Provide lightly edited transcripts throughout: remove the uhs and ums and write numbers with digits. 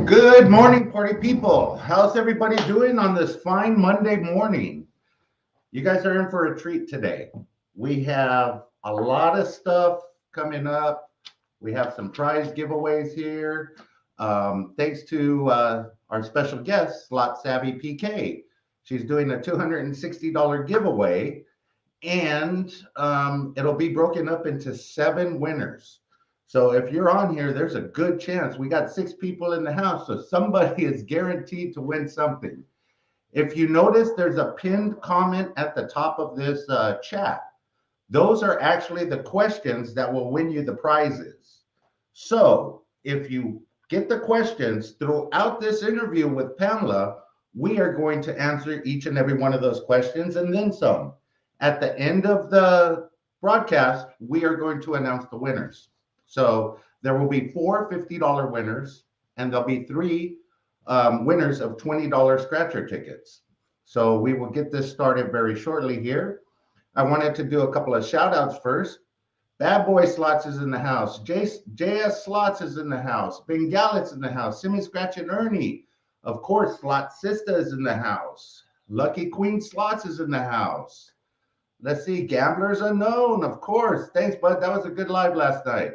Good morning, party people. How's everybody doing on this fine Monday morning? You guys are in for a treat today. We have a lot of stuff coming up. We have some prize giveaways here. Thanks to our special guest, Slot Savvy PK. She's doing a $260 giveaway, and it'll be broken up into 7 winners. So if you're on here, there's a good chance. We got 6 people in the house, so somebody is guaranteed to win something. If you notice, there's a pinned comment at the top of this chat. Those are actually the questions that will win you the prizes. So if you get the questions throughout this interview with Pamela, we are going to answer each and every one of those questions and then some. At the end of the broadcast, we are going to announce the winners. So there will be 4 $50 winners, and there'll be 3 winners of $20 scratcher tickets. So we will get this started very shortly here. I wanted to do a couple of shout outs first. Bad Boy Slots is in the house. JS Slots is in the house. Bengalet's in the house. Simi Scratch and Ernie. Of course, Slot Sista is in the house. Lucky Queen Slots is in the house. Let's see, Gamblers Unknown, of course. Thanks, bud. That was a good live last night.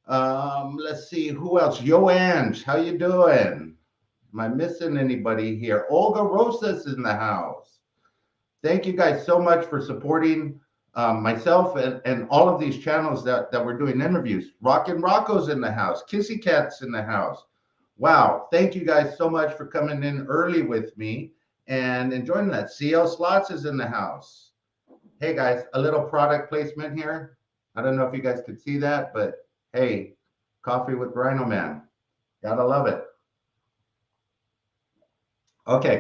Let's see, who else? Yo Ange, how you doing? Am I missing anybody here? Olga Rosas is in the house. Thank you guys so much for supporting myself and all of these channels that we're doing interviews. Rockin' Rocco's in the house. Kissy Cat's in the house. Wow, thank you guys so much for coming in early with me and enjoying that. CL Slots is in the house. Hey guys, a little product placement here. I don't know if you guys could see that, but hey, coffee with Rhino Man. Gotta love it. Okay.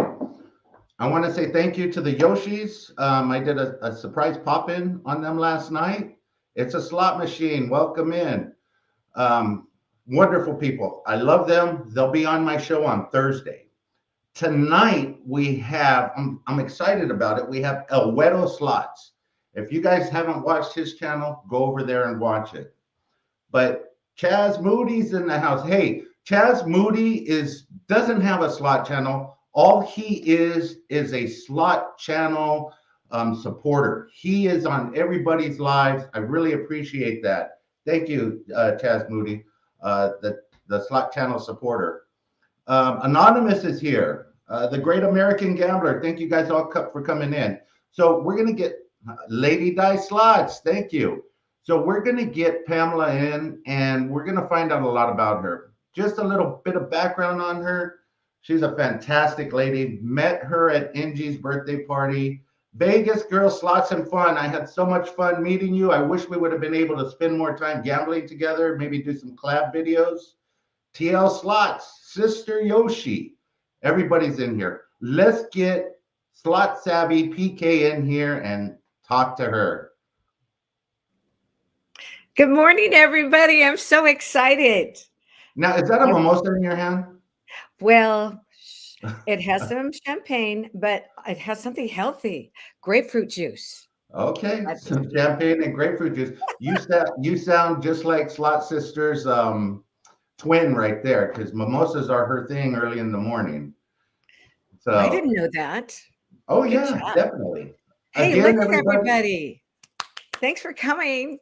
I want to say thank you to the Yoshis. I did a surprise pop-in on them last night. It's a slot machine. Welcome in. Wonderful people. I love them. They'll be on my show on Thursday. Tonight, we have, I'm excited about it. We have El Güero Slots. If you guys haven't watched his channel, go over there and watch it. But Chaz Moody's in the house. Hey, Chaz Moody doesn't have a slot channel. All he is a slot channel supporter. He is on everybody's lives. I really appreciate that. Thank you, Chaz Moody, the slot channel supporter. Anonymous is here. The Great American Gambler. Thank you guys all for coming in. So we're going to get Lady Die Slots. Thank you. So we're going to get Pamela in, and we're going to find out a lot about her. Just a little bit of background on her. She's a fantastic lady. Met her at Angie's birthday party. Vegas girl, slots and fun. I had so much fun meeting you. I wish we would have been able to spend more time gambling together, maybe do some collab videos. TL Slots, Sister Yoshi. Everybody's in here. Let's get Slot Savvy PK in here and talk to her. Good morning, everybody. I'm so excited. Now, is that a mimosa in your hand? Well, it has some champagne, but it has something healthy. Grapefruit juice. Okay, some champagne and grapefruit juice. You sound just like Slot Sister's twin right there, because mimosas are her thing early in the morning. So I didn't know that. Oh, Good yeah, job. definitely. Hey, look at everybody. Thanks for coming.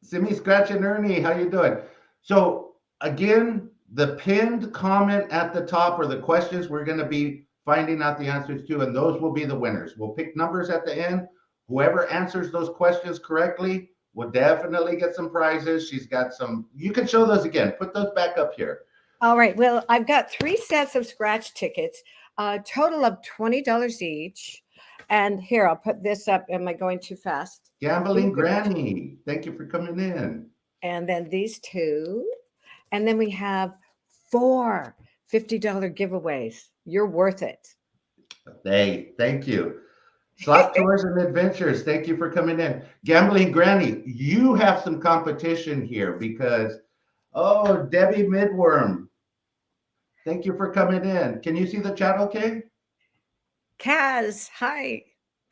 Simi Scratch and Ernie, how you doing? So again, the pinned comment at the top are the questions we're going to be finding out the answers to, and those will be the winners. We'll pick numbers at the end. Whoever answers those questions correctly will definitely get some prizes. She's got some. You can show those again. Put those back up here. All right. Well, I've got 3 sets of scratch tickets, a total of $20 each. And here, I'll put this up. Am I going too fast? Gambling Granny, thank you for coming in. And then these 2. And then we have 4 $50 giveaways. You're worth it. Hey, thank you. Slot Tours and Adventures, thank you for coming in. Gambling Granny, you have some competition here because, oh, Debbie Midworm, thank you for coming in. Can you see the chat okay? Kaz, hi.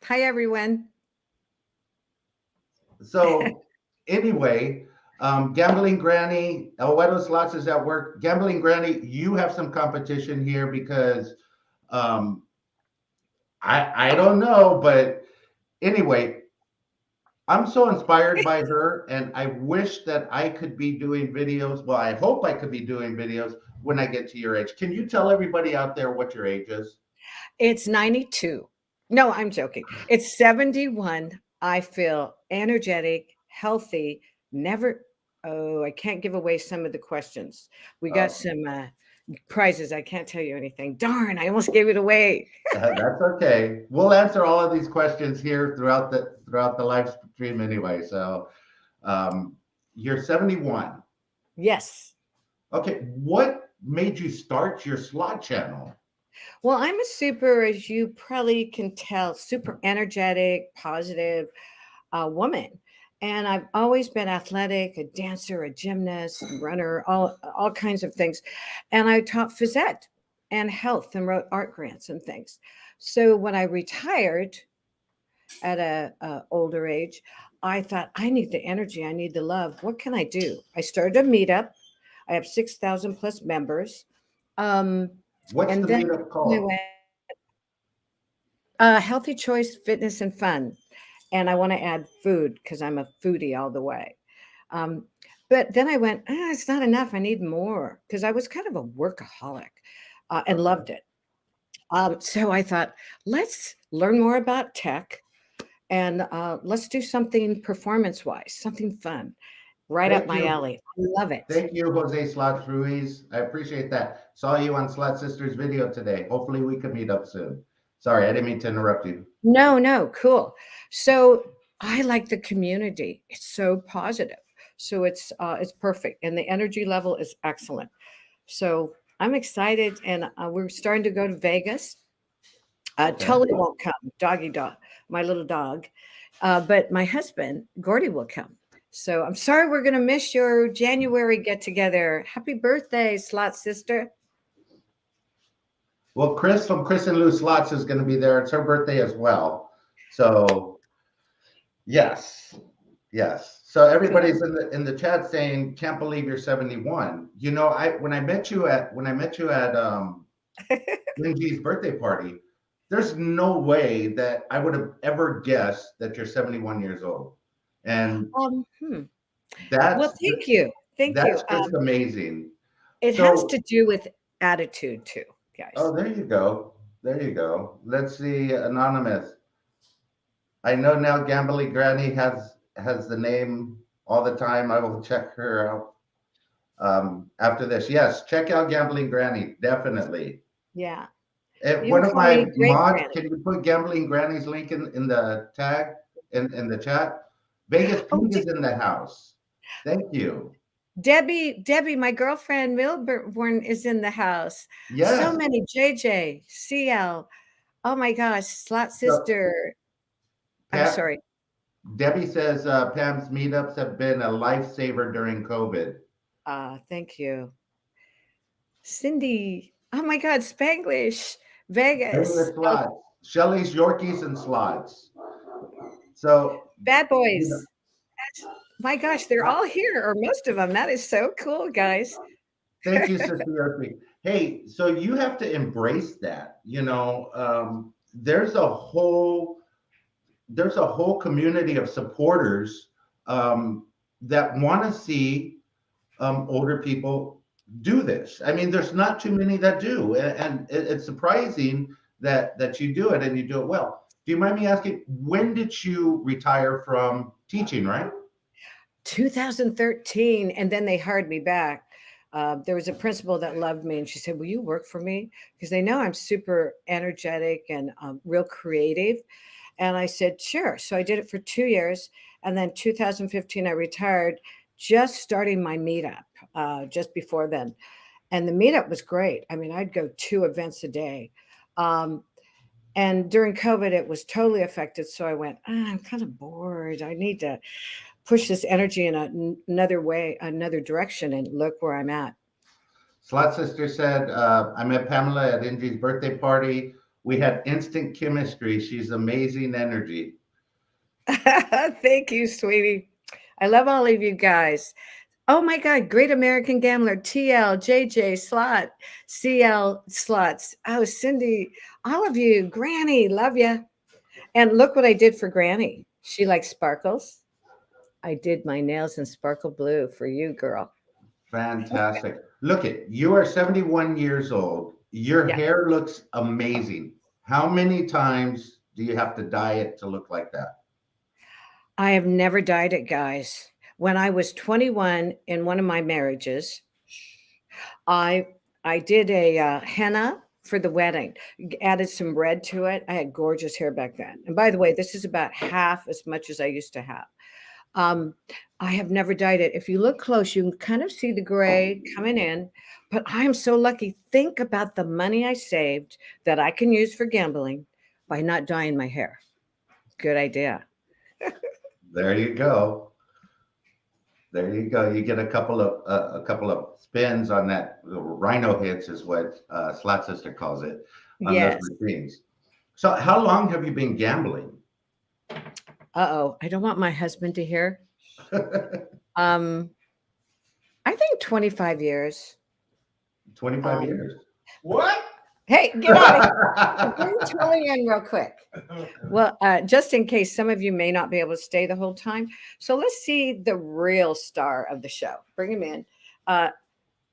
Hi, everyone. So anyway, Gambling Granny, El Wedo Slots is at work. Gambling Granny, you have some competition here because um, I don't know, but anyway, I'm so inspired by her, and I wish that I could be doing videos. Well, I hope I could be doing videos when I get to your age. Can you tell everybody out there what your age is? It's 92. No, I'm joking. It's 71. I feel energetic, healthy, never. Oh, I can't give away some of the questions. We got Oh, some prizes. I can't tell you anything. Darn, I almost gave it away. that's okay. We'll answer all of these questions here throughout the live stream anyway. So, um, you're 71. Yes. Okay, what made you start your slot channel? Well, I'm a super, as you probably can tell, super energetic, positive woman. And I've always been athletic, a dancer, a gymnast, runner, all kinds of things. And I taught phys ed and health and wrote art grants and things. So when I retired at a older age, I thought I need the energy, I need the love. What can I do? I started a meetup. I have 6,000 plus members. Um, What's and the then meetup I called? went, healthy choice, fitness, and fun. And I want to add food because I'm a foodie all the way. Um, but then I went, it's not enough. I need more because I was kind of a workaholic and Okay. loved it. So I thought, let's learn more about tech and let's do something performance wise, something fun, right up Thank my you. alley. I love it. Thank you, Jose Slots Ruiz. I appreciate that. Saw you on Slot Sisters video today. Hopefully we can meet up soon. Sorry, I didn't mean to interrupt you. No, no, cool. So I like the community. It's so positive. So it's perfect, and the energy level is excellent. So I'm excited, and we're starting to go to Vegas. Okay. Tully won't come, doggy dog, my little dog, but my husband Gordy will come. So I'm sorry we're going to miss your January get together. Happy birthday, Slot Sister. Well, Chris from Chris and Lou Slots is going to be there. It's her birthday as well. So yes, yes. So Cool. everybody's in the chat saying, "Can't believe you're 71." You know, I when I met you at Linji's birthday party, there's no way that I would have ever guessed that you're 71 years old. And Hmm. Well, that's thank you, thank you. that's just amazing. It has So, to do with attitude too, guys. oh, there you go. There you go. Let's see, anonymous. I know now Gambling Granny has the name all the time. I will check her out after this. Yes, check out Gambling Granny, definitely. Yeah, And you can one of call me my Great mods, Granny. can you put Gambling Granny's link in the tag in the chat? Vegas Oh, Pete is in the house. Thank you. Debbie, my girlfriend Milburn is in the house. So Yes. many JJ, CL. Oh my gosh, Slot So Sister. I'm Pat, sorry. Debbie says Pam's meetups have been a lifesaver during COVID. Thank you. Cindy. Oh my God, Spanglish, Famous Vegas. Oh, slots. Shelly's Yorkies and slots. So, bad you know, boys. My gosh, they're I, all here, or most of them. That is so cool, guys. thank you, Sister Yorkie. Hey, so you have to embrace that. There's a whole community of supporters um, that want to see older people do this. I mean, there's not too many that do, and it's surprising that you do it and you do it well. Do you mind me asking, when did you retire from teaching? Right? 2013, and then they hired me back. There was a principal that loved me, and she said, "Will you work for me?" Because they know I'm super energetic and real creative. And I said, "Sure." So I did it for 2 years, and then 2015 I retired, just starting my meetup just before then. And the meetup was great. I mean, I'd go 2 events a day. Um, and during COVID, it was totally affected. So I went, I'm kind of bored. I need to push this energy in another way, another direction, and look where I'm at. Slot Sister said, I met Pamela at Ingie's birthday party. We had instant chemistry. She's amazing energy. Thank you, sweetie. I love all of you guys. Oh my God, Great American Gambler, TL, JJ, Slot, CL, Slots. Oh, Cindy, all of you, Granny, love you. And look what I did for Granny. She likes sparkles. I did my nails in sparkle blue for you, girl. Fantastic. Look it, you are 71 years old. Your Yeah. hair looks amazing. How many times do you have to dye it to look like that? I have never dyed it, guys. When I was 21 in one of my marriages, I I did a henna for the wedding. Added some red to it. I had gorgeous hair back then. And by the way, this is about half as much as I used to have. Um, I have never dyed it. If you look close, you can kind of see the gray coming in. But I am so lucky. Think about the money I saved that I can use for gambling by not dyeing my hair. Good idea. There you go. There you go. You get a couple of spins on that Rhino hits is what Slot Sister calls it on those Yes. machines. So how long have you been gambling? Uh-oh. I don't want my husband to hear. Um, I think 25 years. 25 Um, years. What? hey, get out of here. Bring Tully in real quick. Well, just in case some of you may not be able to stay the whole time. So let's see the real star of the show. Bring him in.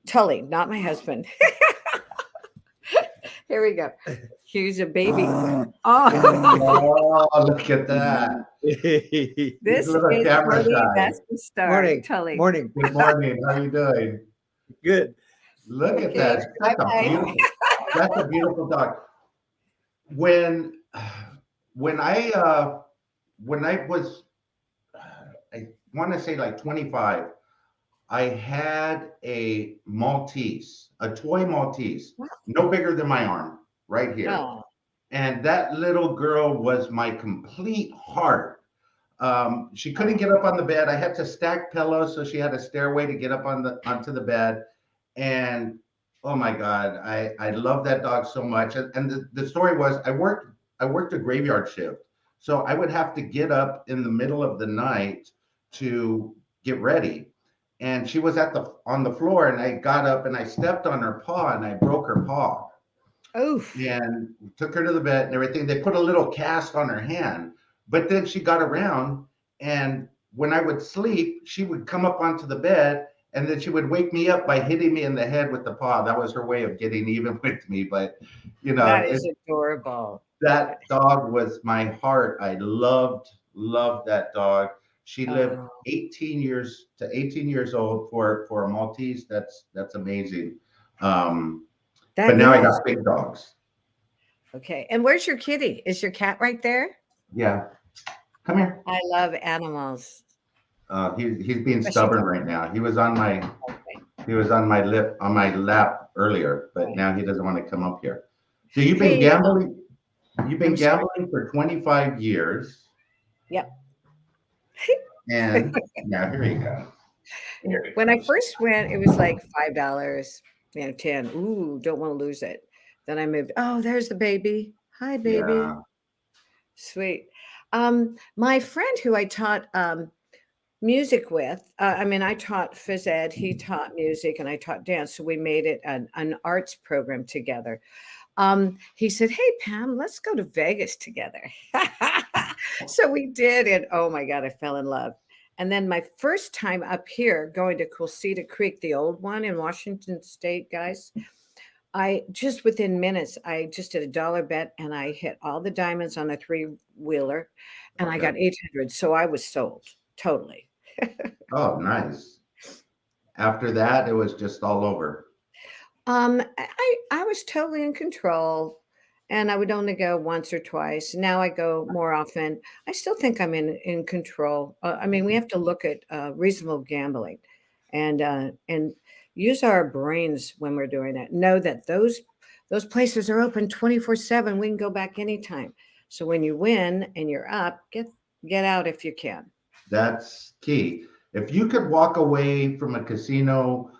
Tully, not my husband. Here we go. Here's a baby. Oh, Oh, look at that. this little is camera Tully. shy. That's the star. Morning. Tully. Morning. Good morning. How you doing? Good. Look at Okay. that. Bye-bye. That's a beautiful dog. When when I was I want to say like 25, I had a Maltese, a toy Maltese, no bigger than my arm, right here. Oh, And that little girl was my complete heart. She couldn't get up on the bed. I had to stack pillows, so she had a stairway to get up onto the bed. And oh my God, I love that dog so much. And the story was I worked a graveyard shift, so I would have to get up in the middle of the night to get ready. And she was on the floor, and I got up and I stepped on her paw and I broke her paw oof. and took her to the vet and everything. They put a little cast on her hand, but then she got around. And when I would sleep, she would come up onto the bed and then she would wake me up by hitting me in the head with the paw. That was her way of getting even with me. But, That is adorable. that dog was my heart. I loved that dog. She lived Oh, 18 years old for a Maltese. That's amazing. Um, but that now I is. got big dogs. Okay. And where's your kitty? Is your cat right there? Yeah. Come here. I love animals. He's being Especially stubborn dogs. right now. He was on my Okay. lap earlier, but Right. now he doesn't want to come up here. So you've been Hey, gambling. You've been I'm sorry. gambling for 25 years, Yep. and now here you go. Here you When I go. first went, it was like $5, 10. Ooh, don't want to lose it. Then I moved. Oh, there's the baby. Hi, baby. Yeah, Sweet. My friend who I taught music with, I taught phys ed, he taught music, and I taught dance. So we made it an arts program together. He said, "Hey, Pam, let's go to Vegas together." So we did. And oh my God, I fell in love. And then my first time up here going to Quilceda Creek, the old one in Washington State, guys, I just within minutes, I just did a dollar bet and I hit all the diamonds on a three-wheeler and I okay. got 800. So I was sold totally. Oh, nice. After that, it was just all over. I was totally in control and I would only go once or twice. Now I go more often. I still think I'm in control. We have to look at reasonable gambling and use our brains when we're doing it. Know that those places are open 24/7. We can go back anytime. So when you win and you're up, get out if you can. That's key. If you could walk away from a casino,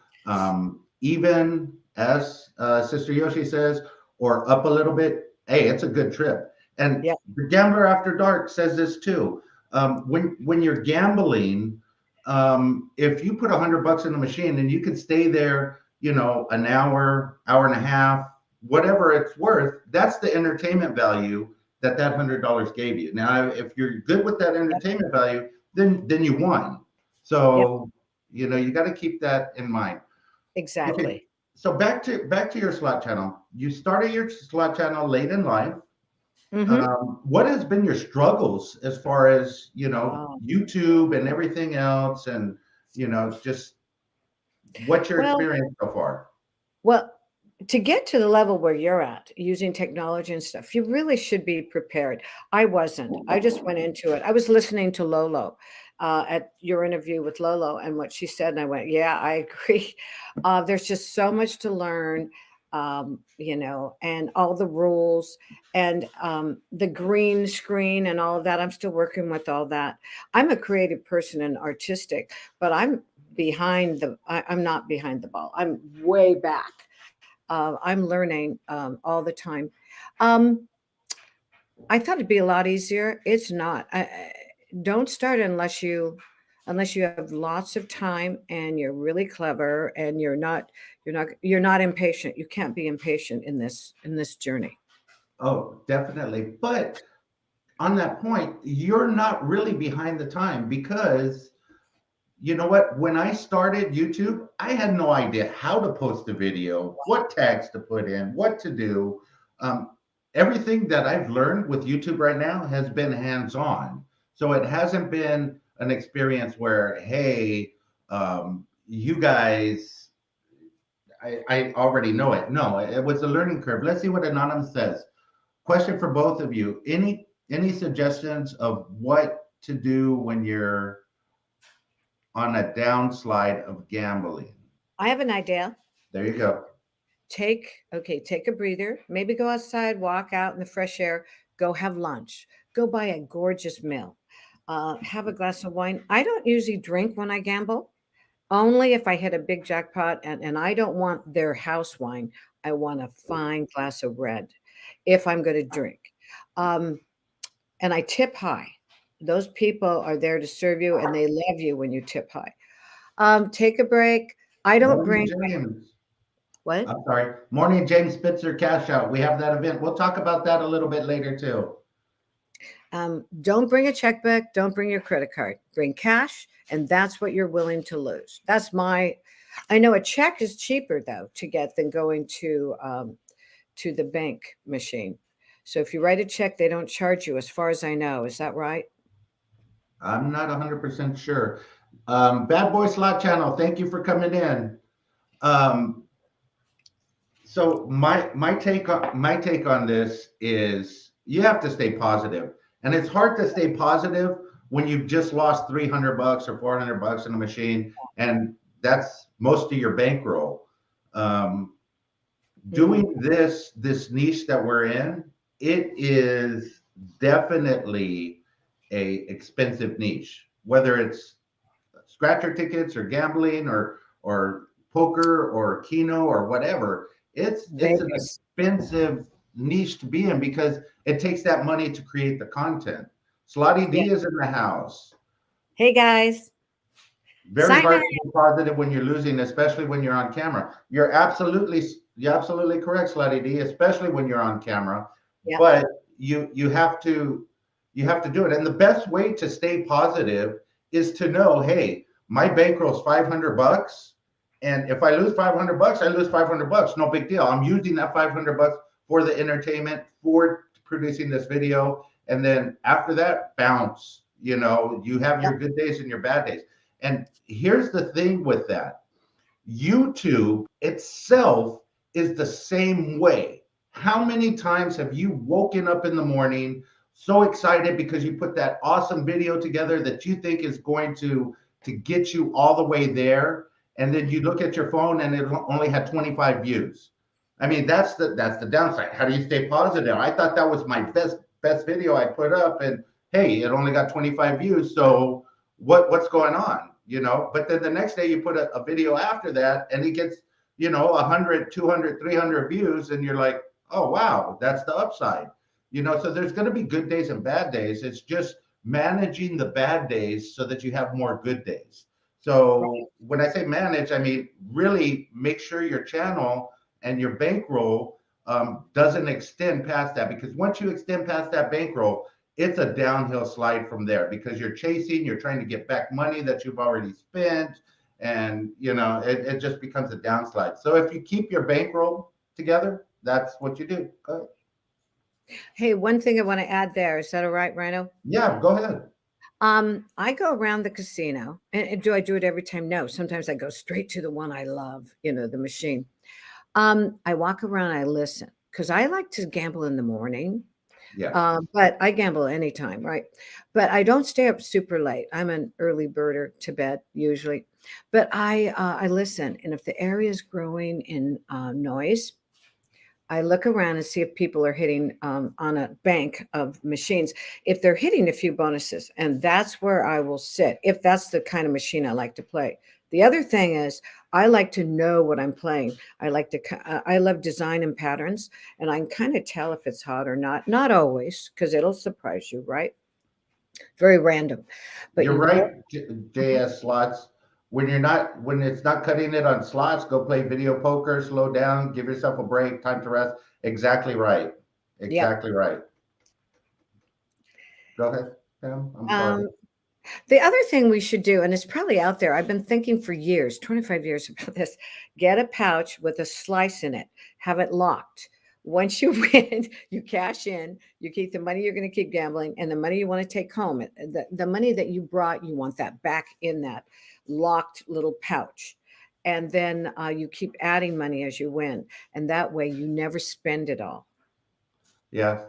even as Sister Yoshi says, or up a little bit, hey, it's a good trip. And Yep. the Gambler After Dark says this too. When you're gambling, If you put $100 in the machine and you could stay there, an hour, hour and a half, whatever it's worth, that's the entertainment value that $100 gave you. Now, if you're good with that Yep. entertainment value, then you won. Yep. So, you got to keep that in mind. Okay, Exactly. so back to your slot channel. You started your slot channel late in life. Mm-hmm. What has been your struggles as far as Oh, YouTube and everything else, and just what's your well, experience so far? well, to get to the level where you're at using technology and stuff, you really should be prepared. I wasn't. I just went into it. I was listening to Lolo at your interview with Lolo and what she said, and I went, "Yeah, I agree." There's just so much to learn, and all the rules and the green screen and all of that. I'm still working with all that. I'm a creative person and artistic, but I'm not behind the ball. I'm way back. I'm learning all the time. Um, I thought it'd be a lot easier. It's not. Don't start unless you have lots of time and you're really clever and you're not impatient. You can't be impatient in this journey. Oh, definitely. But on that point, you're not really behind the time because you know what? When I started YouTube, I had no idea how to post a video, what tags to put in, what to do. Um, Everything that I've learned with YouTube right now has been hands-on. So it hasn't been an experience where, hey, you guys, I already know it. No, it was a learning curve. Let's see what Anonymous says. Question for both of you. Any suggestions of what to do when you're on a downslide of gambling? I have an idea. There you go. Take a breather, maybe go outside, walk out in the fresh air, go have lunch, go buy a gorgeous meal, have a glass of wine. I don't usually drink when I gamble, only if I hit a big jackpot, and I don't want their house wine. I want a fine glass of red if I'm going to drink. um, and I tip high. Those people are there to serve you and they love you when you tip high. Take a break. I don't Morning, bring James. what. I'm sorry. Morning, James Spitzer Cash Out. We have that event. We'll talk about that a little bit later too. Don't bring a checkbook. Don't bring your credit card. Bring cash, and that's what you're willing to lose. That's my. I know a check is cheaper though to get than going to the bank machine. So if you write a check, they don't charge you, as far as I know. Is that right? I'm not 100% sure. Bad Boy Slot Channel, thank you for coming in. Um, so my take on this is you have to stay positive, and it's hard to stay positive when you've just lost $300 or $400 in a machine, and that's most of your bankroll. Um, Mm, Doing this niche that we're in, it is definitely a expensive niche, whether it's scratcher tickets or gambling or poker or keno or whatever. It's an Vegas. expensive niche to be in because it takes that money to create the content. Slotty Yeah. D is in the house. Hey guys, Very sign hard in. to be positive when you're losing, especially when you're on camera. You're absolutely correct, Slutty D, especially when you're on camera. Yeah. But you have to do it. And the best way to stay positive is to know, hey, my bankroll's $500, and if I lose $500, I lose $500. No big deal. I'm using that $500 for the entertainment, for producing this video, and then after that, bounce. You have Yeah. your good days and your bad days. And here's the thing with that. YouTube itself is the same way. How many times have you woken up in the morning so excited because you put that awesome video together that you think is going to get you all the way there, and then you look at your phone and it only had 25 views? I mean, that's the downside. How do you stay positive? I thought that was my best video I put up, and hey, it only got 25 views. So what's going on? But then the next day you put a video after that and it gets 100, 200, 300 views, and you're like, oh wow, that's the upside. So there's going to be good days and bad days. It's just managing the bad days so that you have more good days. So when I say manage, I mean really make sure your channel and your bankroll doesn't extend past that, because once you extend past that bankroll, it's a downhill slide from there, because you're chasing, you're trying to get back money that you've already spent, and it just becomes a downslide. So if you keep your bankroll together, that's what you do. Go ahead. Hey, one thing I want to add there. Is that all right, Rhino? Yeah, go ahead. I go around the casino, and do I do it every time? No. Sometimes I go straight to the one I love, the machine. I walk around, I listen, because I like to gamble in the morning. Yeah. But I gamble anytime, right? But I don't stay up super late. I'm an early birder to bed usually. But I listen, and if the area is growing in noise, I look around and see if people are hitting on a bank of machines. If they're hitting a few bonuses, and that's where I will sit, if that's the kind of machine I like to play. The other thing is, I like to know what I'm playing. I love design and patterns, and I can kind of tell if it's hot or not. Not always, because it'll surprise you, right? Very random, but You're you look. right, JS Slots. When it's not cutting it on slots, go play video poker, slow down, give yourself a break, time to rest. Exactly right. Yep. Exactly right. Go ahead, Pam. I'm sorry. Um, The other thing we should do, and it's probably out there, I've been thinking for years, 25 years about this, get a pouch with a slice in it, have it locked. Once you win, you cash in, you keep the money you're going to keep gambling, and the money you want to take home, the money that you brought, you want that back in that locked little pouch. And then you keep adding money as you win. And that way you never spend it all. Yeah.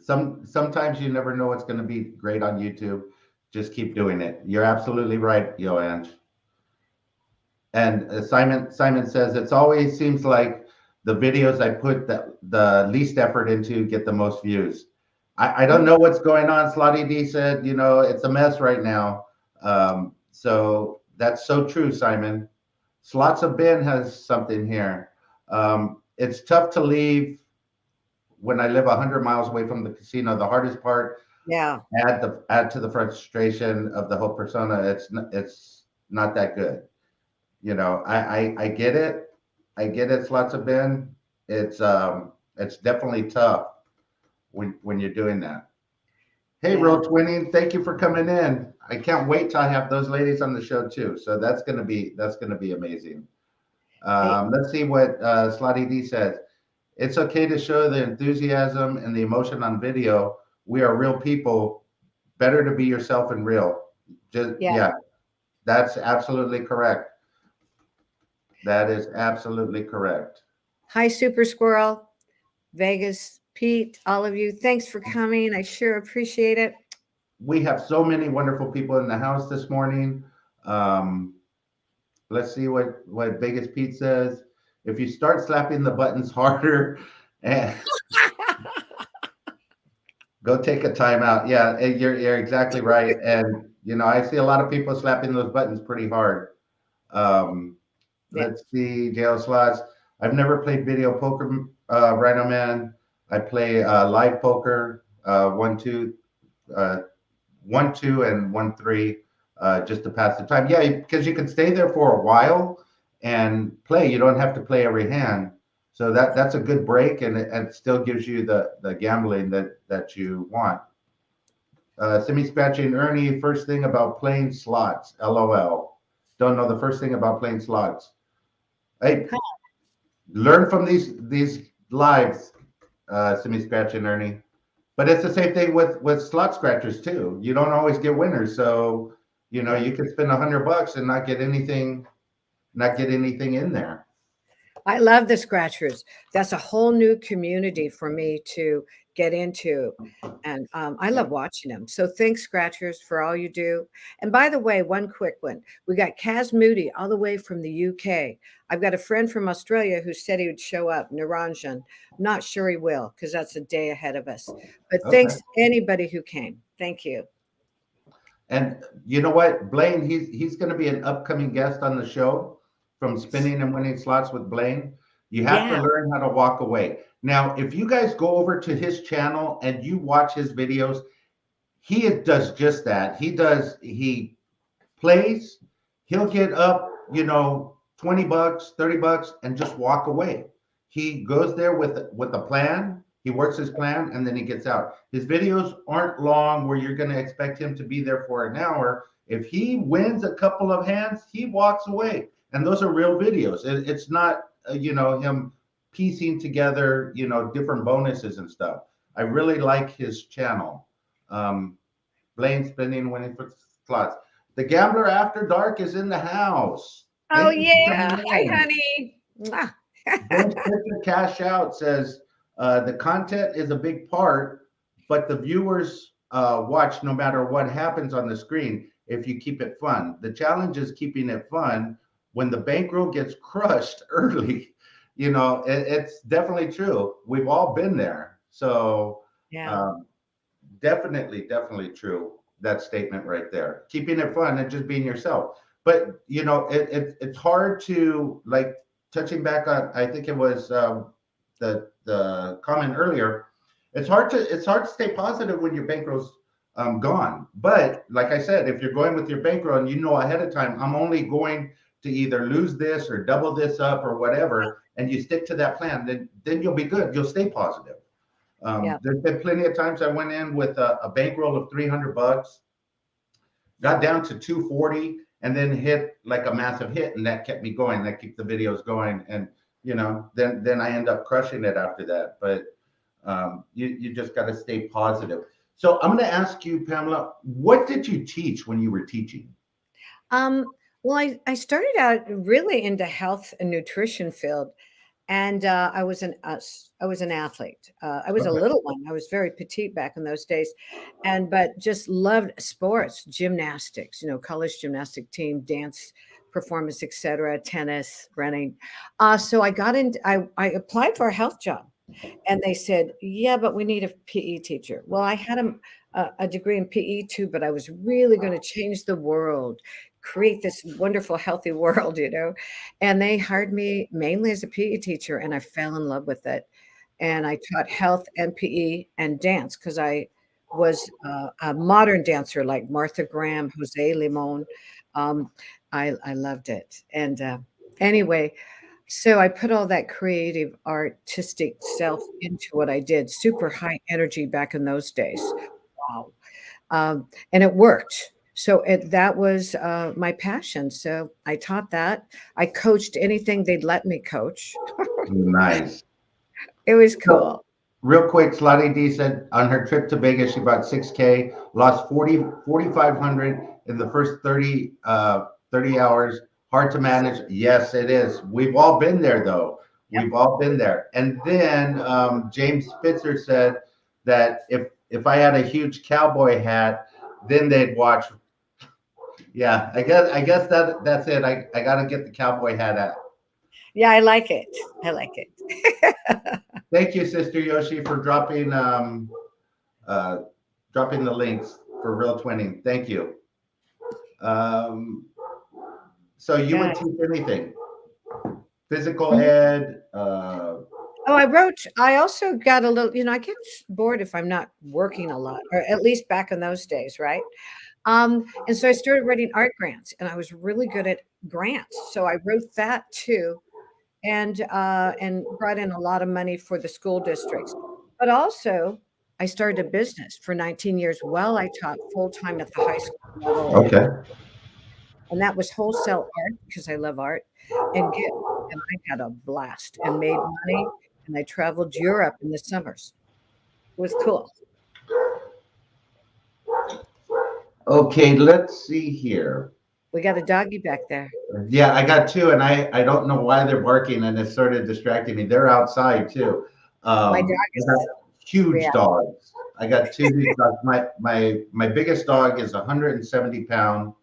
Sometimes you never know what's going to be great on YouTube. Just keep doing it. You're absolutely right, Yoange. And Simon says it's always seems like the videos I put the least effort into get the most views. I don't know what's going on. Slotty D said, it's a mess right now. So that's so true, Simon. Slots of Ben has something here. It's tough to leave when I live 100 miles away from the casino. The hardest part, Yeah. add to the frustration of the whole persona. It's not that good. I get it. I get it, Slots of Ben. It's definitely tough when you're doing that. Hey, Yeah. Roll Twinning, thank you for coming in. I can't wait till I have those ladies on the show too. So that's gonna be amazing. Hey, Let's see what Slotty D says. It's okay to show the enthusiasm and the emotion on video. We are real people. Better to be yourself and real. Just yeah. yeah, that's absolutely correct. That is absolutely correct. Hi, Super Squirrel. Vegas, Pete, all of you, thanks for coming. I sure appreciate it. We have so many wonderful people in the house this morning. Um, let's see what Vegas Pete says. If you start slapping the buttons harder, and go take a timeout. Yeah, you're exactly right. And I see a lot of people slapping those buttons pretty hard. Um, Yeah. let's see, JL Slots. I've never played video poker, Rhino Man. I play live poker, 1, 2, uh, 1, 2, and 1, 3, just to pass the time. Yeah, because you can stay there for a while and play. You don't have to play every hand. So that's a good break, and it still gives you the gambling that you want. Simi Scratching Ernie, first thing about playing slots. LOL. Don't know the first thing about playing slots. Hey, learn from these lives, Simi Scratching Ernie. But it's the same thing with slot scratchers too. You don't always get winners, so Yeah. you could spend $100 and not get anything in there. I love the scratchers. That's a whole new community for me to get into. And I Yeah. love watching them. So thanks, Scratchers, for all you do. And by the way, one quick one. We got Kaz Moody all the way from the UK. I've got a friend from Australia who said he would show up, Naranjan. Not sure he will because that's a day ahead of us. But Okay. thanks anybody who came. Thank you. And you know what, Blaine, he's going to be an upcoming guest on the show from Spinning and Winning Slots with Blaine. You have to Yeah. learn how to walk away. Now, if you guys go over to his channel and you watch his videos, he does just that. He plays, he'll get up, 20 bucks, 30 bucks, and just walk away. He goes there with a plan. He works his plan and then he gets out. His videos aren't long where you're going to expect him to be there for an hour. If he wins a couple of hands, he walks away. And those are real videos. It's not, him piecing together, different bonuses and stuff. I really like his channel. Blaine spending winning for slots. The Gambler After Dark is in the house. Oh, Thank you for yeah. coming Hi, in. honey. Mwah. Don't Spencer Cash Out says the content is a big part, but the viewers watch no matter what happens on the screen if you keep it fun. The challenge is keeping it fun when the bankroll gets crushed early. It's definitely true. We've all been there. So Yeah. definitely true. That statement right there. Keeping it fun and just being yourself. But it's hard to, like, touching back on. I think it was the comment earlier. It's hard to stay positive when your bankroll's gone. But like I said, if you're going with your bankroll and you know ahead of time, I'm only going to either lose this or double this up or whatever, and you stick to that plan, then you'll be good. You'll stay positive. Yeah. There's been plenty of times I went in with a bankroll of 300 bucks, got down to 240, and then hit like a massive hit, and that kept me going. That kept the videos going, and then I end up crushing it after that. But you just got to stay positive. So I'm going to ask you, Pamela, what did you teach when you were teaching? Well, I started out really into health and nutrition field, and I was an athlete. I was a Okay. little one. I was very petite back in those days, but just loved sports, gymnastics. College gymnastic team, dance performance, etc., tennis, running. So I got into. I applied for a health job, and they said, "Yeah, but we need a PE teacher." Well, I had a degree in PE too, but I was really going to change the world, create this wonderful, healthy world. And they hired me mainly as a PE teacher, and I fell in love with it. And I taught health and PE and dance because I was a modern dancer like Martha Graham, Jose Limon. Um, I loved it. And anyway, so I put all that creative, artistic self into what I did. Super high energy back in those days. Wow. And it worked. So that was my passion. So I taught that. I coached anything they'd let me coach. Nice. It was So, cool. real quick, Slotty D said on her trip to Vegas, she bought 6K, lost 4,500 in the first 30 hours. Hard to manage. Yes, it is. We've all been there, though. Yep. We've all been there. And then James Spitzer said that if I had a huge cowboy hat, then they'd watch. Yeah, I guess that's it. I gotta get the cowboy hat out. Yeah, I like it. I like it. Thank you, Sister Yoshi, for uh, dropping the links for Real Twinning. Thank you. Um, so you would Good. teach anything, physical ed. Oh, I also got a little, I get bored if I'm not working a lot, or at least back in those days, right? And so I started writing art grants, and I was really good at grants. So I wrote that too, and brought in a lot of money for the school districts. But also, I started a business for 19 years while I taught full time at the high school level, Okay. and that was wholesale art because I love art and gifts. And I had a blast and made money. And I traveled Europe in the summers. It was cool. Okay, let's see here. We got a doggy back there. Yeah, I got two, and I don't know why they're barking, and it started distracting me. They're outside too. My dog I is, got huge yeah. dogs. I got two huge dogs. My biggest dog is 170 pound.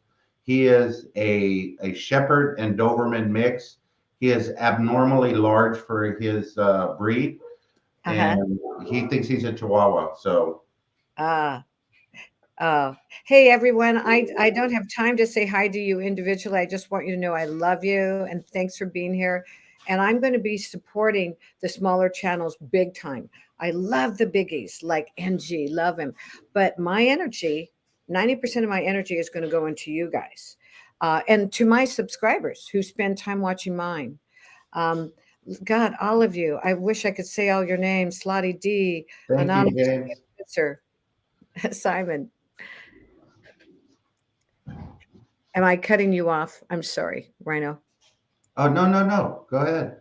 He is a Shepherd and Doberman mix. He is abnormally large for his breed, Uh-huh. and he thinks he's a Chihuahua. So Uh, hey everyone. I don't have time to say hi to you individually. I just want you to know I love you and thanks for being here. And I'm going to be supporting the smaller channels big time. I love the biggies like NG, love him. But my energy, 90% of my energy is going to go into you guys. And to my subscribers who spend time watching mine. Um, God, all of you. I wish I could say all your names. Slotty D, Thank you, Anonymous James. Spencer, Simon. Am I cutting you off? I'm sorry, Rhino. Oh, no, no, no. Go ahead.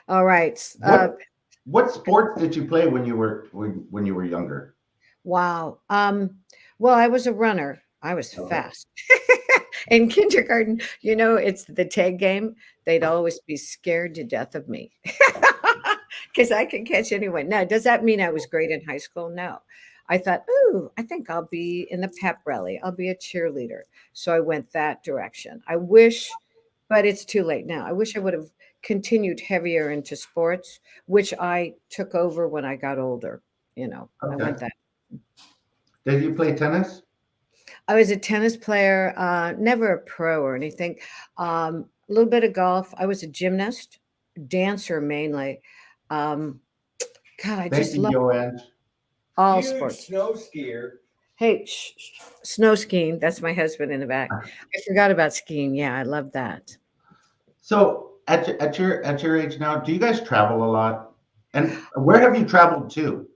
All right. What sports did you play when you were younger? Wow. Well, I was a runner. I was Okay. fast. In kindergarten, it's the tag game. They'd always be scared to death of me because I could catch anyone. Now, does that mean I was great in high school? No. I thought, ooh, I think I'll be in the pep rally. I'll be a cheerleader. So I went that direction. I wish, but it's too late now. I wish I would have continued heavier into sports, which I took over when I got older. I Okay. went that. Did you play tennis? I was a tennis player, never a pro or anything. A little bit of golf. I was a gymnast, dancer mainly. Um, God, I Thank just you, love Joanne. all Huge sports. snow skier. Hey, snow skiing. That's my husband in the back. I forgot about skiing. Yeah, I love that. So at your age now, do you guys travel a lot? And where have you traveled to?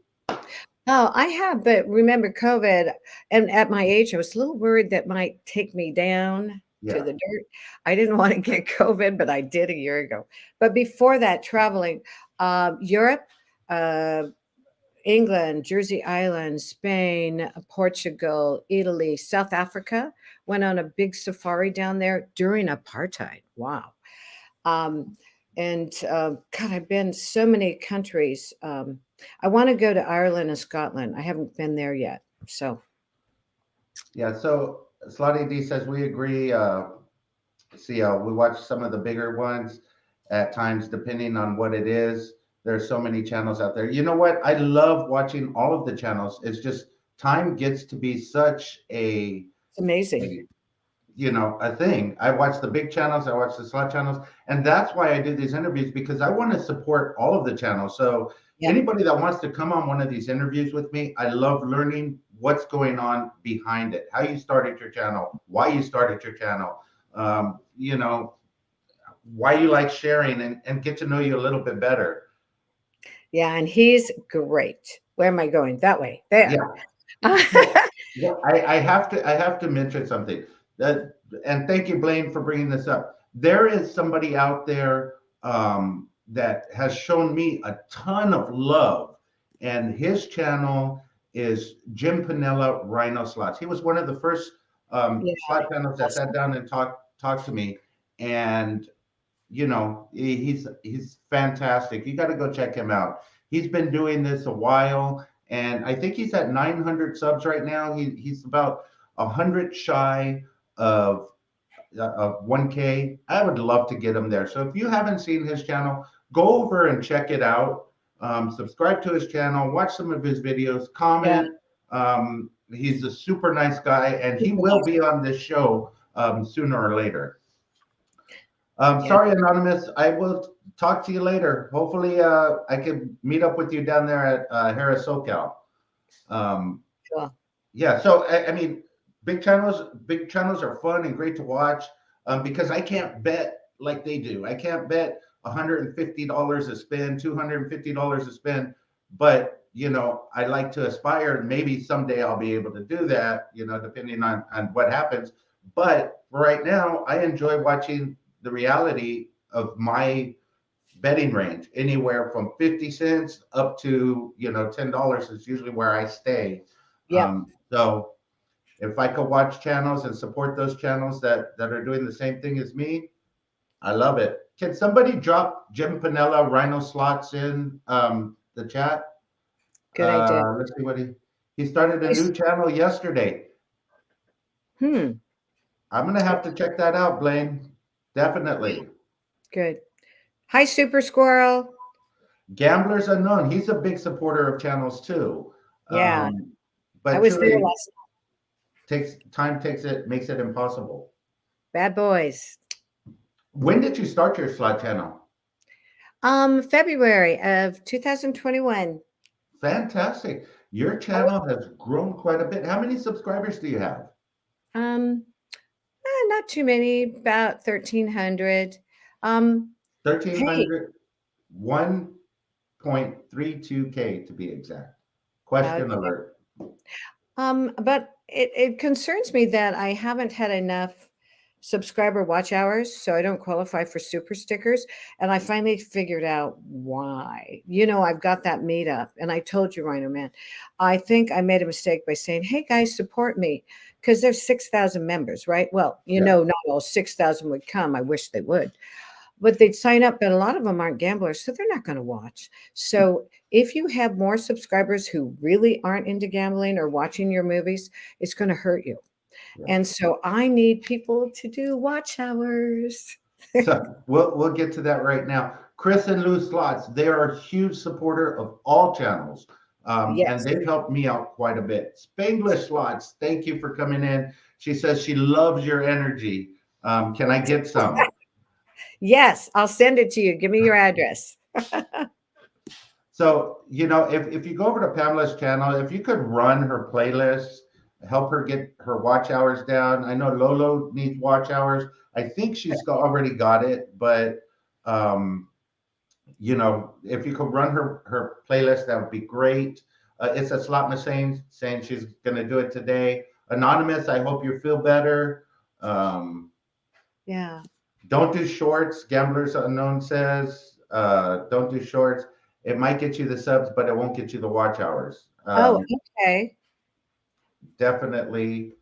Oh, I have, but remember COVID, and at my age, I was a little worried that might take me down to Yeah. the dirt. I didn't want to get COVID, but I did a year ago. But before that, traveling, Europe, uh, England, Jersey Islands, Spain, Portugal, Italy, South Africa. Went on a big safari down there during apartheid. Wow. Um, and God, I've been so many countries. I want to go to Ireland and Scotland. I haven't been there yet. So, Yeah. So Slotty D says we agree. See, we watch some of the bigger ones at times, depending on what it is. There's so many channels out there. You know what? I love watching all of the channels. It's just time gets to be such it's amazing. a a thing. I watch the big channels, I watch the slot channels, and that's why I do these interviews because I want to support all of the channels. So Yeah. anybody that wants to come on one of these interviews with me, I love learning what's going on behind it, how you started your channel, why you started your channel, um, you know, why you like sharing and get to know you a little bit better. Yeah. And he's great. Where am I going? That way. There. Yeah. So well, I have to mention something that, and thank you, Blaine, for bringing this up. There is somebody out there that has shown me a ton of love, and his channel is Jim Panella Rhino Slots. He was one of the first Yeah. slot channels that sat down and talked to me, and he's fantastic. You got to go check him out. He's been doing this a while, and I think he's at 900 subs right now. He's about 100 shy of 1K. I would love to get him there. So if you haven't seen his channel, go over and check it out. Subscribe to his channel, watch some of his videos, Yeah. comment. He's a super nice guy, and he will be on this show sooner or later. Yeah. Sorry, Anonymous. I will talk to you later. Hopefully, I can meet up with you down there at Harris SoCal. Um, Cool. yeah. So I mean, big channels are fun and great to watch because I can't bet like they do. I can't bet $150 a spin, $250 a spin. But I like to aspire. Maybe someday I'll be able to do that. Depending on what happens. But for right now, I enjoy watching the reality of my betting range, anywhere from 50 cents up to $10 is usually where I stay. Yep. So if I could watch channels and support those channels that are doing the same thing as me, I love it. Can somebody drop Jim Panella Rhino Slots in the chat? Good idea. Let's see what he started a new channel yesterday. Hmm. I'm gonna have to check that out, Blaine. Definitely. Good. Hi, Super Squirrel. Gamblers Unknown. He's a big supporter of channels too. Yeah. I But was there truly last makes it impossible. Bad boys. When did you start your slot channel? February of 2021. Fantastic. Your channel has grown quite a bit. How many subscribers do you have? Um, not too many, about 1,300. Hey, 1,300, 1.32K to be exact. Question okay. alert. But it concerns me that I haven't had enough subscriber watch hours, so I don't qualify for super stickers. And I finally figured out why. I've got that meetup, and I told you, Rhino Man, I think I made a mistake by saying, "Hey guys, support me," because there's 6,000 members, right? Well, Yeah. not all 6,000 would come. I wish they would. But they'd sign up, but a lot of them aren't gamblers, so they're not going to watch. So if you have more subscribers who really aren't into gambling or watching your movies, it's going to hurt you. Yeah. And so I need people to do watch hours. So we'll get to that right now. Chris and Lou Slots, they are a huge supporter of all channels. And Yes. they've helped me out quite a bit. Spanglish Slots, thank you for coming in. She says she loves your energy. Can I get some? Yes, I'll send it to you. Give me your address. So, if you go over to Pamela's channel, if you could run her playlist, help her get her watch hours down. I know Lolo needs watch hours. I think already got it, but if you could run her playlist, that would be great. It's a slot machine saying she's going to do it today. Anonymous, I hope you feel better. Yeah. Don't do shorts. Gamblers Unknown says, don't do shorts. It might get you the subs, but it won't get you the watch hours. Oh, okay. Definitely.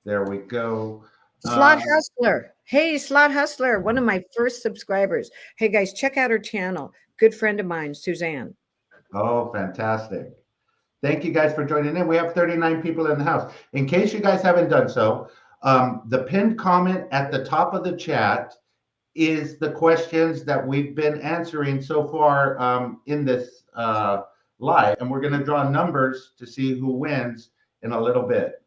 There we go. Slot Hustler. Hey, Slot Hustler, one of my first subscribers. Hey, guys, check out her channel. Good friend of mine, Suzanne. Oh, fantastic. Thank you guys for joining in. We have 39 people in the house. In case you guys haven't done so, the pinned comment at the top of the chat is the questions that we've been answering so far in this live. And we're going to draw numbers to see who wins in a little bit.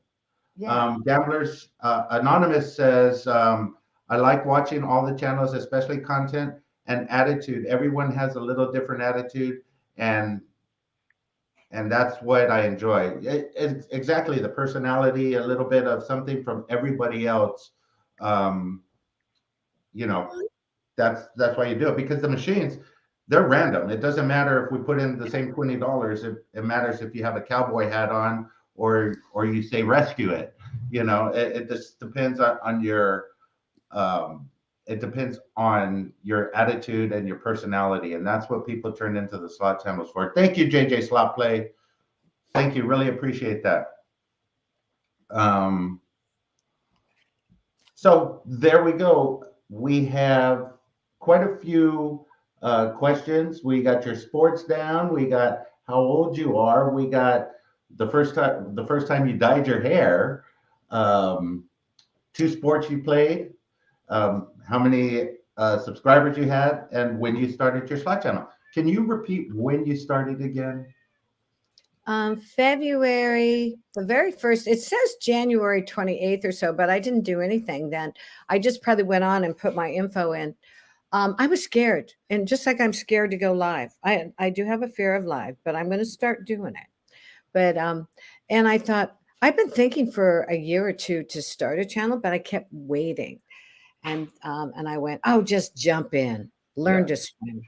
Yeah. Gamblers Anonymous says, I like watching all the channels, especially content and attitude. Everyone has a little different attitude, and that's what I enjoy. It's exactly the personality, a little bit of something from everybody else. Um, you know, that's why you do it, because the machines, they're random. It doesn't matter if we put in the same $20. It matters if you have a cowboy hat on or you say rescue it. It just depends on your it depends on your attitude and your personality, and that's what people turn into the slot channels for. Thank you, JJ Slot Play. Thank you, really appreciate that. So there we go. We have quite a few questions. We got your sports down. We got how old you are. We got the first time you dyed your hair. 2 sports you played. How many subscribers you had, and when you started your slot channel. Can you repeat when you started again? February, the very first, it says January 28th or so, but I didn't do anything then. I just probably went on and put my info in. I was scared, and just like I'm scared to go live, I do have a fear of live, but I'm going to start doing it. But and I thought, I've been thinking for a year or two to start a channel, but I kept waiting, and I went, oh, just jump in, learn to swim.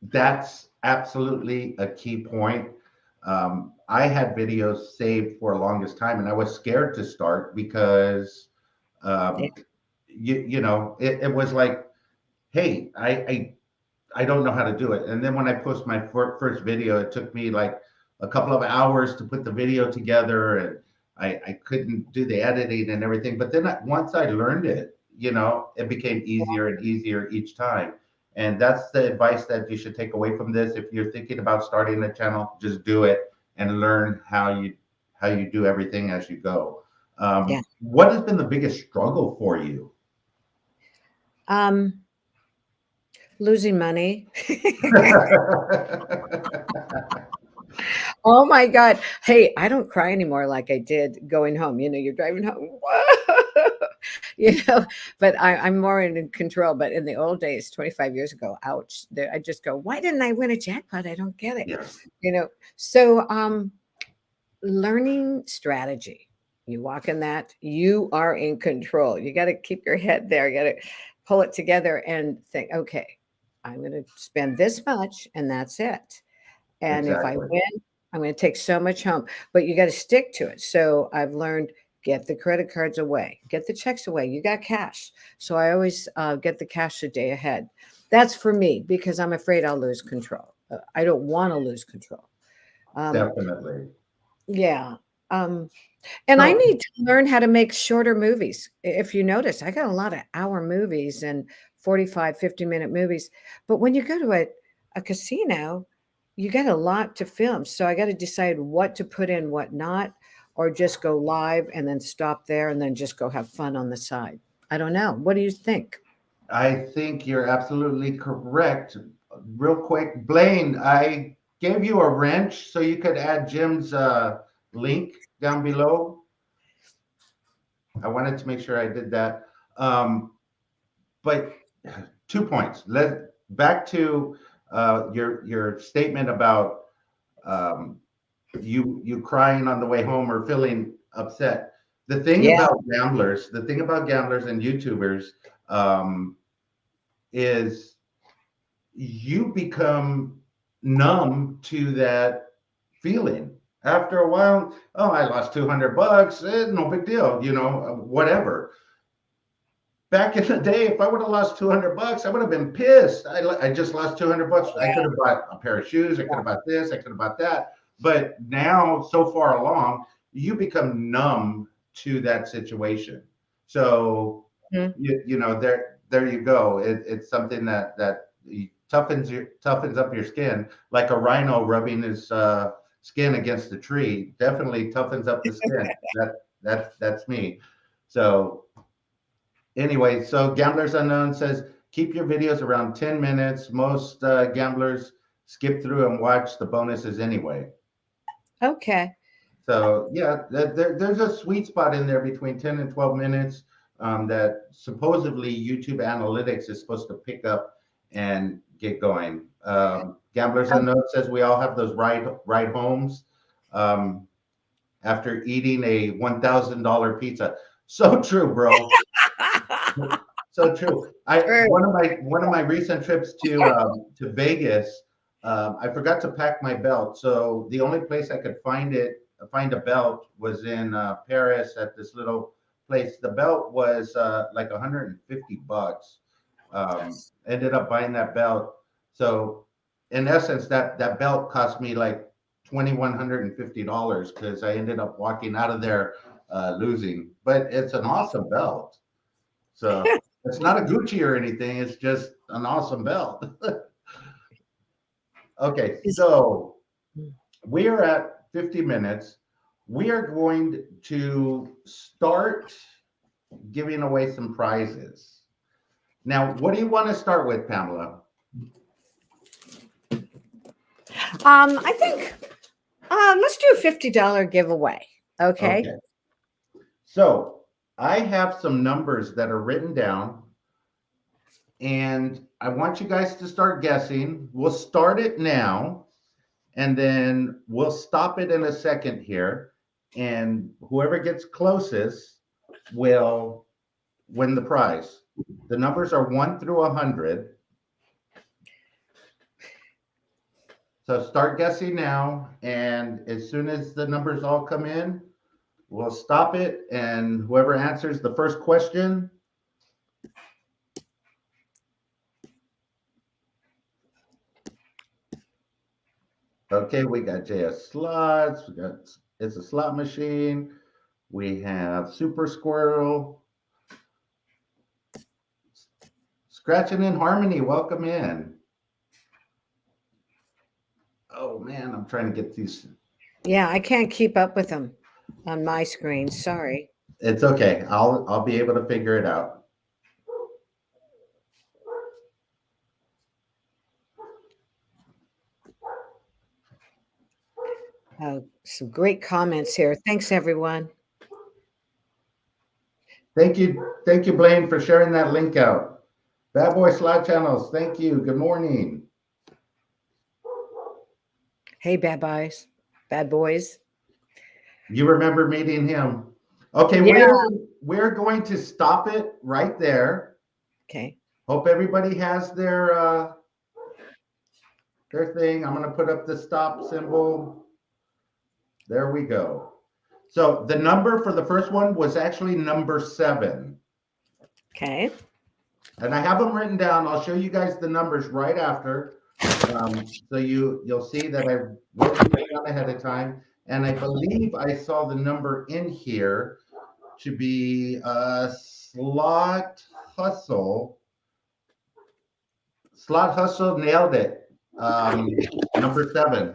That's absolutely a key point. I had videos saved for the longest time, and I was scared to start because it was like, hey, I don't know how to do it. And then when I post my first video, it took me like a couple of hours to put the video together, and I couldn't do the editing and everything. But then once I learned it, it became easier and easier each time. And that's the advice that you should take away from this. If you're thinking about starting a channel, just do it and learn how you do everything as you go. What has been the biggest struggle for you? Losing money. Oh my God. Hey, I don't cry anymore like I did going home. You're driving home. But I'm more in control. But in the old days, 25 years ago, ouch, I just go, why didn't I win a jackpot? I don't get it. Yes. So learning strategy. You walk in that, you are in control. You got to keep your head there. You got to pull it together and think, okay, I'm going to spend this much and that's it. And if I Exactly. win, I'm going to take so much home. But you got to stick to it. So I've learned, get the credit cards away, get the checks away. You got cash. So I always get the cash a day ahead. That's for me because I'm afraid I'll lose control. I don't want to lose control. Um, Definitely. yeah. And I So need to learn how to make shorter movies. If you notice, I got a lot of hour movies and 45, 50-minute movies. But when you go to a casino, you get a lot to film. So I got to decide what to put in, what not, or just go live and then stop there and then just go have fun on the side. I don't know. What do you think? I think you're absolutely correct. Real quick, Blaine, I gave you a wrench so you could add Jim's link down below. I wanted to make sure I did that. But 2 points. Back to your statement about um, you crying on the way home or feeling upset. Yeah. The thing about gamblers and YouTubers um, is you become numb to that feeling. After a while, oh, I lost $200. No big deal, whatever. Back in the day, if I would have lost $200, I would have been pissed. I just lost $200. I could have bought a pair of shoes. I could have bought this. I could have bought that. But now, so far along, you become numb to that situation. So, Mhm. there you go. It's something that toughens up your skin, like a rhino rubbing his skin against a tree. Definitely toughens up the skin. That's me. So anyway, so Gamblers Unknown says keep your videos around 10 minutes. Most gamblers skip through and watch the bonuses anyway. Okay. So yeah, there's a sweet spot in there between 10 and 12 minutes that supposedly YouTube analytics is supposed to pick up and get going. Gamblers Oh. Unknown says we all have those ride homes um, after eating a $1,000 pizza. So true, bro. So true. I True. one of my recent trips to Vegas, I forgot to pack my belt. So the only place I could find a belt was in Paris at this little place. The belt was like $150. Ended up buying that belt. So in essence, that belt cost me like $2,150 because I ended up walking out of there losing. But it's an awesome belt. So it's not a Gucci or anything. It's just an awesome belt. Okay, Is- so we are at 50 minutes. We are going to start giving away some prizes. Now, what do you want to start with, Pamela? I think let's do a $50 giveaway. Okay. Okay, so I have some numbers that are written down, and I want you guys to start guessing. We'll start it now, and then we'll stop it in a second here. And whoever gets closest will win the prize. The numbers are 1 through 100. So start guessing now. And as soon as the numbers all come in, we'll stop it. And whoever answers the first question. Okay, we got JS slots. It's a slot machine. We have Super Squirrel. Scratching in Harmony, welcome in. Oh man, I'm trying to get these. Yeah, I can't keep up with them on my screen. Sorry. It's okay. I'll be able to figure it out. Some great comments here. Thanks, everyone. Thank you, Blaine, for sharing that link out. Bad Boy Slot Channels, thank you. Good morning. Hey, bad boys. Bad boys. You remember meeting him? Okay, Yeah. we're going to stop it right there. Okay. Hope everybody has their thing. I'm going to put up the stop symbol. There we go. So the number for the first one was actually number 7. Okay. And I have them written down. I'll show you guys the numbers right after. So you'll see that I wrote them down ahead of time. And I believe I saw the number in here to be Slot Hustle. Slot Hustle nailed it. Number 7.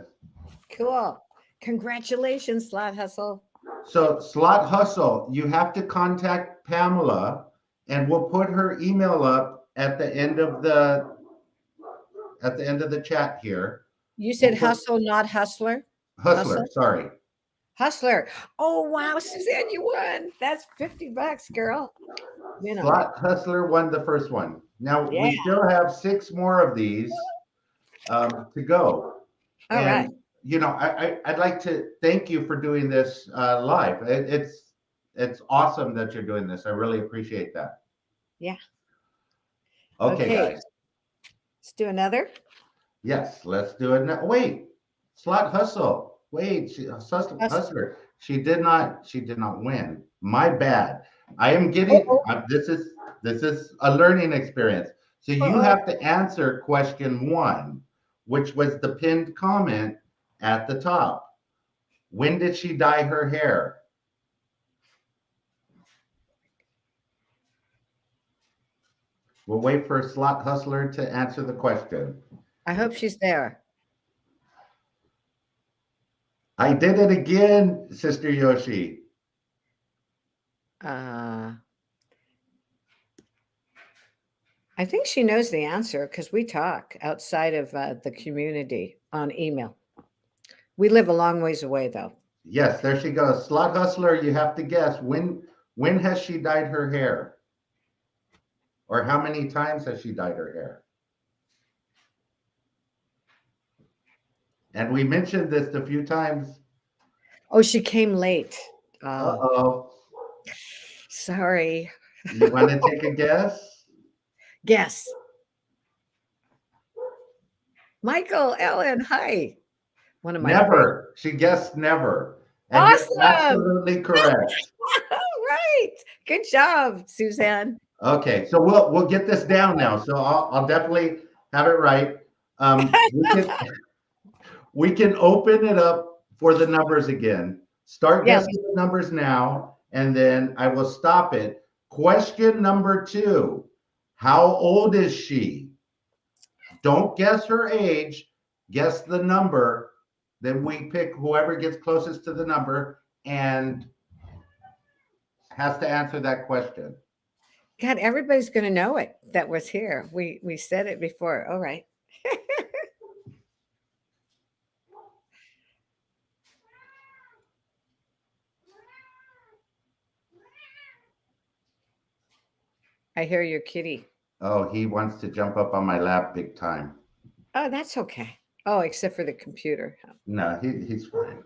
Cool. Congratulations, Slot Hustle. So Slot Hustle, you have to contact Pamela, and we'll put her email up at the end of the chat here. You said hustle, not hustler. Hustler, sorry. Hustler. Oh wow, Suzanne, you won. That's $50, girl. You know. Slot Hustler won the first one. Now we still have 6 more of these to go. All right. You know, I'd like to thank you for doing this live. It's awesome that you're doing this. I really appreciate that. Yeah. Okay, guys. Let's do another. Yes, let's do it now. Wait, Slot Hustle. Wait, Hustler. She did not win. My bad. I am getting this is a learning experience. So you have to answer question 1, which was the pinned comment at the top. When did she dye her hair? We'll wait for Slot Hustler to answer the question. I hope she's there. I did it again, Sister Yoshi. I think she knows the answer because we talk outside of the community on email. We live a long ways away, though. Yes, there she goes. Slot Hustler, you have to guess when has she dyed her hair? Or how many times has she dyed her hair? And we mentioned this a few times. Oh, she came late. Uh-oh. Sorry. You want to take a guess? Guess. Michael, Ellen, hi. One of my never. She guessed never. And awesome. You're absolutely correct. Right. Good job, Suzanne. Okay, so we'll get this down now. So I'll definitely have it right. We can open it up for the numbers again. Start guessing the numbers now, and then I will stop it. Question number 2. How old is she? Don't guess her age. Guess the number. Then we pick whoever gets closest to the number and has to answer that question. God, everybody's going to know it that was here. We said it before. All right. I hear your kitty. Oh, he wants to jump up on my lap big time. Oh, that's okay. Oh, except for the computer. No, he's fine.